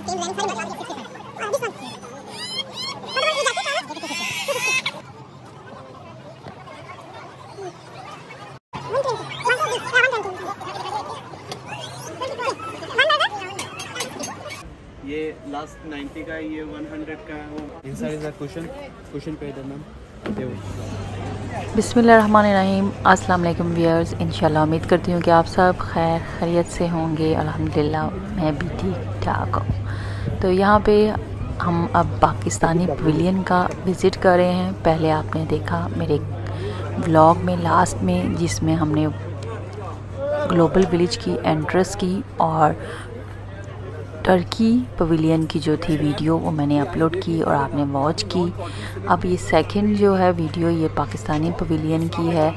ये लास्ट 90 का है, ये 100 का है। वो इनसाइड इज अ कुशन पे इधर मैम। बिस्मिल्लाहिर्रहमानिर्रहीम। अस्सलाम वालेकुम व्यूअर्स। इंशाल्लाह उम्मीद करती हूँ कि आप सब खैर खैरियत से होंगे। अल्हम्दुलिल्लाह मैं भी ठीक ठाक हूँ। तो यहाँ पे हम अब पाकिस्तानी पवेलियन का विज़िट कर रहे हैं। पहले आपने देखा मेरे व्लॉग में लास्ट में, जिसमें हमने ग्लोबल विलेज की एंट्रेंस की और टर्की पवेलियन की जो थी वीडियो वो मैंने अपलोड की और आपने वॉच की। अब ये सेकंड जो है वीडियो ये पाकिस्तानी पवेलियन की है।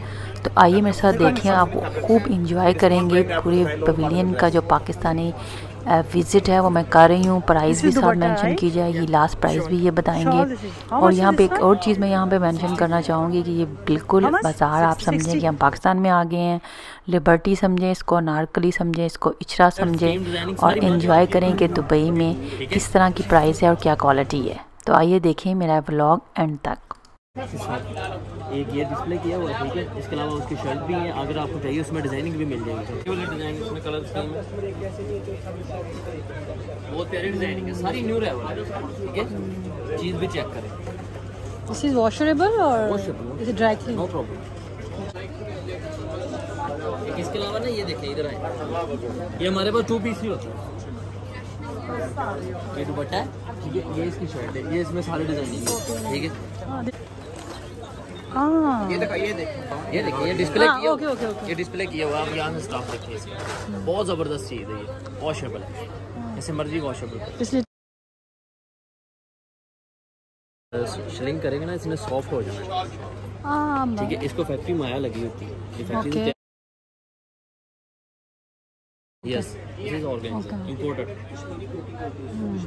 तो आइए मेरे साथ देखें, आप खूब इंजॉय करेंगे पूरे पवेलियन का। जो पाकिस्तानी विज़िट है वो मैं कर रही हूँ। प्राइस भी साथ मेंशन की जाएगी, लास्ट प्राइस भी ये बताएंगे। और यहाँ पे एक और चीज़ मैं यहाँ पे मेंशन करना चाहूँगी कि ये बिल्कुल बाज़ार आप समझें कि हम पाकिस्तान में आ गए हैं। लिबर्टी समझें इसको, अनारकली समझें इसको, इचरा समझें और एंजॉय करें कि दुबई में किस तरह की प्राइस है और क्या क्वालिटी है। तो आइए देखें मेरा व्लॉग एंड तक। एक ये डिस्प्ले किया हुआ है, ठीक है। इसके अलावा उसकी शर्ट भी है, अगर आपको चाहिए उसमें डिजाइनिंग भी मिल जाएगी। डिजाइन इसमें कलर स्कीम है, बहुत प्यारी डिजाइनिंग है, सारी न्यू रहेगा, ठीक है। चीज भी चेक करें। This is washable or is it dry clean? No problem. इसके अलावा ना ये देखिए इधर आए, ये हमारे पास 2 पीस ही होता है। ये दुपट्टा है, ठीक है। ये इसकी शर्ट है, ये इसमें सारी डिजाइनिंग है, ठीक है। ये देखिए ये डिस्प्ले किया हुआ, ये डिस्प्ले किया हुआ, आप यहाँ से स्टॉक देखिए इसका, बहुत ज़बरदस्त चीज़ है ये, वॉशेबल है, जैसे मर्जी वॉशेबल है। श्रिंक करेंगे ना इसमें सॉफ्ट हो जाना, ठीक है। इसको फैक्ट्री माया लगी होती है, ये factory yes this is organised imported.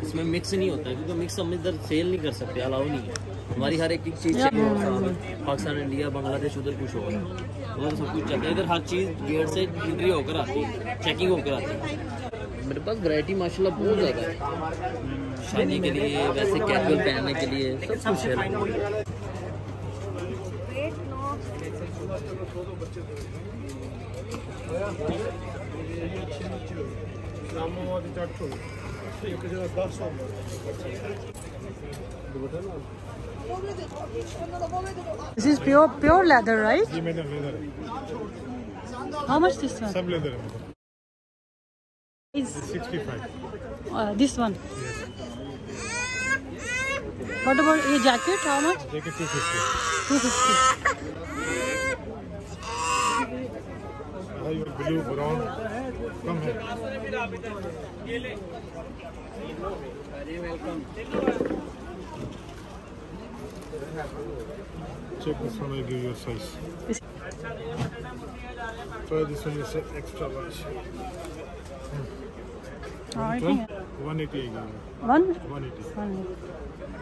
इसमें मिक्स नहीं होता है, क्योंकि मिक्स हम इधर सेल नहीं कर सकते, अलाउ नहीं है। हमारी हर एक चीज़ पाकिस्तान, इंडिया, बांग्लादेश उधर कुछ होगा, उधर सब कुछ चलता है। इधर हर चीज़ गेट से एंट्री होकर आती है, चेकिंग होकर आती है। मेरे पास वैरायटी माशाल्लाह बहुत ज़्यादा है, शादी के लिए, वैसे कैजुअल पहनने के लिए, सब कुछ है। This is pure leather, right? ये मैंने लेदर है। How much this one? सब लेदर है। Is 65। this one? What about a jacket? How much? Jacket 250। 250. Blue brown कम है। Check this one, I give you a size. Try this one, is extra large. 180 I give you. 180.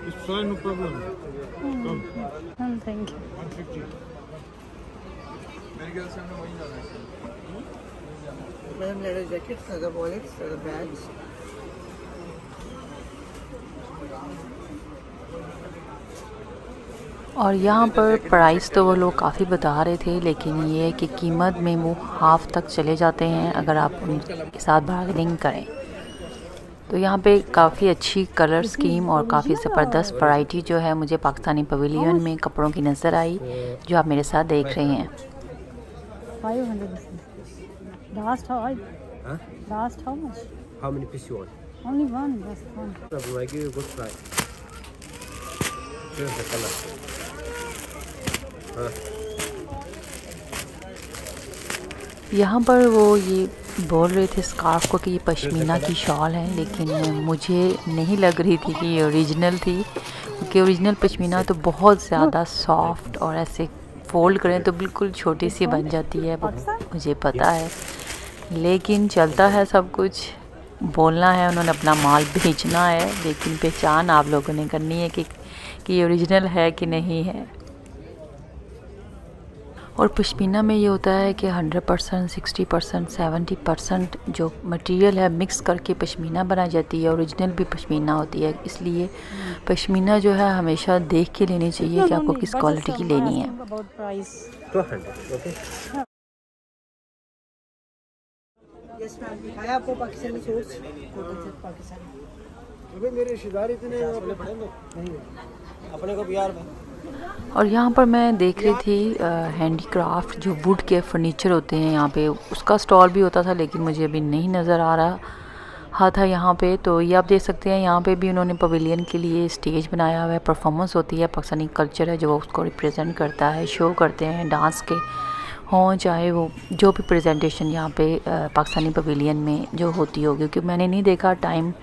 It's fine, no problem. Come. Thank you. 150. leather jackets, leather wallets, leather bags. और यहाँ पर price तो वो लोग काफ़ी बता रहे थे, लेकिन ये है कि कीमत में वो हाफ़ तक चले जाते हैं अगर आप उनके साथ बार्गेनिंग करें। तो यहाँ पे काफ़ी अच्छी कलर स्कीम और काफ़ी ज़बरदस्त वैरायटी जो है मुझे पाकिस्तानी पवेलियन में कपड़ों की नज़र आई, जो आप मेरे साथ देख रहे हैं। 500. Last how much? How many pieces you want? Only one. That's one. I give you a good price. Here's the color. यहाँ पर वो ये बोल रहे थे स्कार्फ को कि ये पश्मीना की शॉल है, लेकिन मुझे नहीं लग रही थी कि ये ओरिजिनल थी, क्योंकि ओरिजिनल पश्मीना तो बहुत ज़्यादा सॉफ्ट और ऐसे फोल्ड करें तो बिल्कुल छोटी सी बन जाती है, वो मुझे पता है। लेकिन चलता है सब कुछ, बोलना है उन्होंने अपना माल बेचना है, लेकिन पहचान आप लोगों ने करनी है कि ये ओरिजिनल है कि नहीं है। और पश्मीना में ये होता है कि 100%, 60%, 70% जो मटेरियल है मिक्स करके पश्मीना बनाई जाती है। ओरिजिनल भी पश्मीना होती है, इसलिए पश्मीना जो है हमेशा देख के लेनी चाहिए कि आपको किस क्वालिटी की लेनी है। आपको पाकिस्तानी सूट्स पाकिस्तानी मेरे रिश्तेदार इतने अपने को बिहार में। और यहाँ पर मैं देख रही थी हैंडीक्राफ्ट जो वुड के फर्नीचर होते हैं, यहाँ पे उसका स्टॉल भी होता था, लेकिन मुझे अभी नहीं नज़र आ रहा था यहाँ पे। तो ये आप देख सकते हैं, यहाँ पे भी उन्होंने पवेलियन के लिए स्टेज बनाया हुआ है। परफॉर्मेंस होती है, पाकिस्तानी कल्चर है जो उसको रिप्रेजेंट करता है। शो करते हैं डांस के हों, चाहे वो जो भी प्रेजेंटेशन यहाँ पे पाकिस्तानी पवेलियन में जो होती होगी, क्योंकि मैंने नहीं देखा टाइम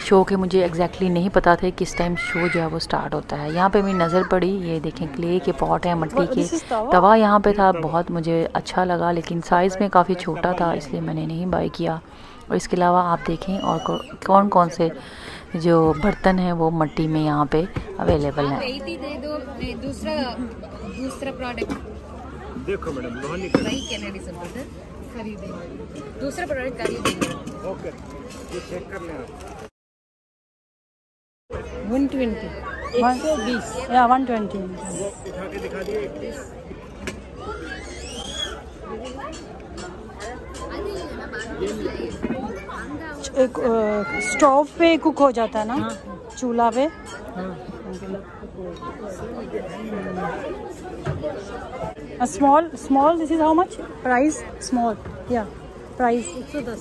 शो के, मुझे एग्जैक्टली नहीं पता थे किस टाइम शो जो है वो स्टार्ट होता है। यहाँ पे मेरी नज़र पड़ी, ये देखें क्ले के पॉट है, मिट्टी के तवा यहाँ पे था, बहुत मुझे अच्छा लगा, लेकिन साइज़ में काफ़ी छोटा था, इसलिए मैंने नहीं बाय किया। और इसके अलावा आप देखें और कौन कौन से जो बर्तन हैं वो मिट्टी में यहाँ पे अवेलेबल हैं। दूसरा प्रोडक्ट देखो मैडम, दूसरा प्रोडक्ट खरीदेंगे। ओके, ये चेक कर लें आप। 120 120 या 120 दिखा दिए एक पीस। एक स्टोव पे कुक हो जाता है ना, चूल्हा पे। Small this is how much price? Small या प्राइस 110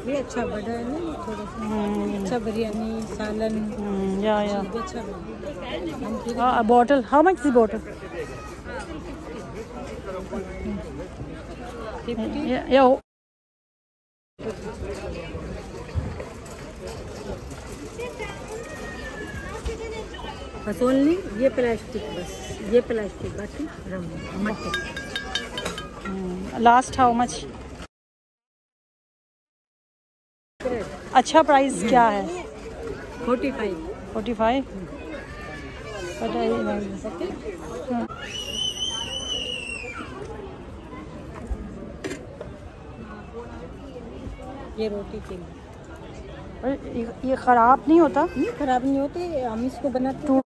ये अच्छा बड़ा है ना, थोड़ा सा अच्छा बिरयानी सालन या bottle. How much this bottle? 50 या बस ओनली ये प्लास्टिक, बस ये प्लास्टिक बाकी मट्टी। Last how much? अच्छा प्राइस क्या है? 45 ये रोटी के लिए। ये ख़राब नहीं होता? नहीं ख़राब नहीं होते, हम इसको बनाते हैं।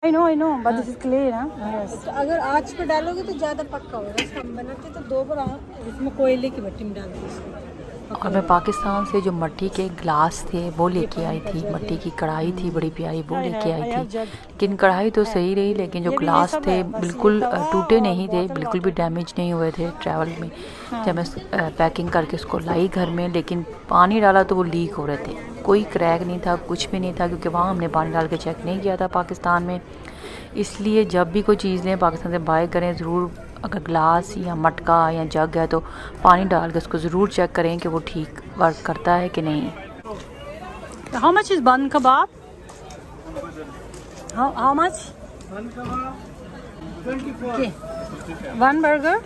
I know, but this is clay ना? Yes. अगर आँच पे डालोगे तो ज़्यादा पक्का होगा। इसको हम बनाते तो 2 बार इसमें कोयले की भट्टी में डालते हैं। और मैं पाकिस्तान से जो मिट्टी के ग्लास थे वो लेके आई थी, मिट्टी की कढ़ाई थी बड़ी प्यारी, वो लेके आई थी। लेकिन कढ़ाई तो सही रही, लेकिन जो ग्लास थे बिल्कुल टूटे नहीं थे, बिल्कुल भी डैमेज नहीं हुए थे ट्रैवल में। जब मैं पैकिंग करके उसको लाई घर में, लेकिन पानी डाला तो वो लीक हो रहे थे। कोई क्रैक नहीं था, कुछ भी नहीं था, क्योंकि वहाँ हमने पानी डाल के चेक नहीं किया था पाकिस्तान में। इसलिए जब भी कोई चीज़ लें पाकिस्तान से बाय करें, ज़रूर अगर ग्लास या मटका या जग है तो पानी डाल के उसको ज़रूर चेक करें कि वो ठीक वर्क करता है कि नहीं। How much is bun kebab? How much? 1 burger?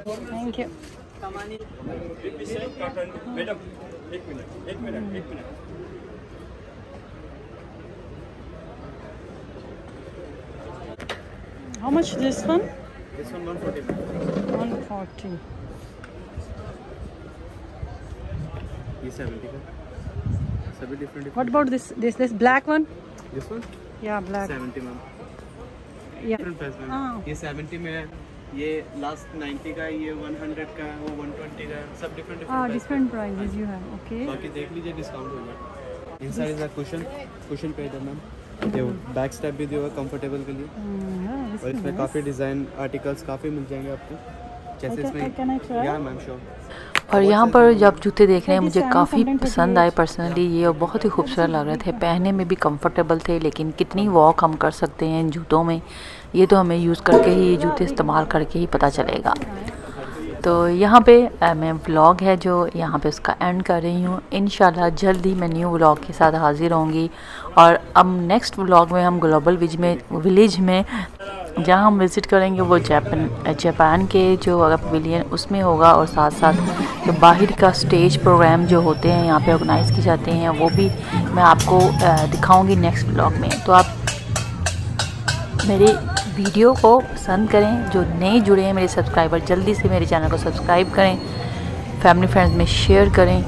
Thank you. Madam एक minute. How much this one? This one 140. 140. ये 70 का, सभी different. What about this black one? This one? Yeah, black. 70 ma'am. Yeah. Different price ma'am. ये 70 में है, ये last 90 का, ये 100 का, वो 120 का, सब different Different prices you have. Okay. बाकी देख लीजिए, डिस्काउंट होगा। इनसाइड इज अ कुशन पे है मैम। ये बैक स्टेप भी दिया हुआ कंफर्टेबल के लिए। और इसमें काफ़ी डिज़ाइन आर्टिकल्स काफ़ी मिल जाएंगे आपको, जैसे इसमें। या मैम श्योर। और यहाँ पर जब जूते देख रहे हैं मुझे काफ़ी पसंद आए पर्सनली ये, और बहुत ही खूबसूरत लग रहे थे, पहनने में भी कंफर्टेबल थे। लेकिन कितनी वॉक हम कर सकते हैं इन जूतों में, ये तो हमें यूज़ करके ही, ये जूते इस्तेमाल करके ही पता चलेगा। तो यहाँ पे मैं व्लॉग है जो यहाँ पे उसका एंड कर रही हूँ। इंशाल्लाह जल्द ही मैं न्यू व्लॉग के साथ हाज़िर होंगी। और अब नेक्स्ट व्लॉग में हम ग्लोबल विलेज में जहाँ हम विज़िट करेंगे वो जापान के जो पवेलियन उसमें होगा, और साथ साथ जो बाहर का स्टेज प्रोग्राम जो होते हैं यहाँ पे ऑर्गेनाइज़ किए जाते हैं वो भी मैं आपको दिखाऊंगी नेक्स्ट व्लॉग में। तो आप मेरे वीडियो को पसंद करें, जो नए जुड़े हैं मेरे सब्सक्राइबर जल्दी से मेरे चैनल को सब्सक्राइब करें, फैमिली फ्रेंड्स में शेयर करें,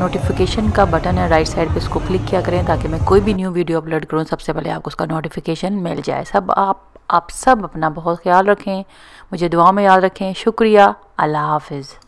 नोटिफिकेशन का बटन है राइट साइड पे उसको क्लिक किया करें ताकि मैं कोई भी न्यू वीडियो अपलोड करूं सबसे पहले आपको उसका नोटिफिकेशन मिल जाए। आप सब अपना बहुत ख्याल रखें, मुझे दुआ में याद रखें। शुक्रिया, अल्लाह हाफिज़।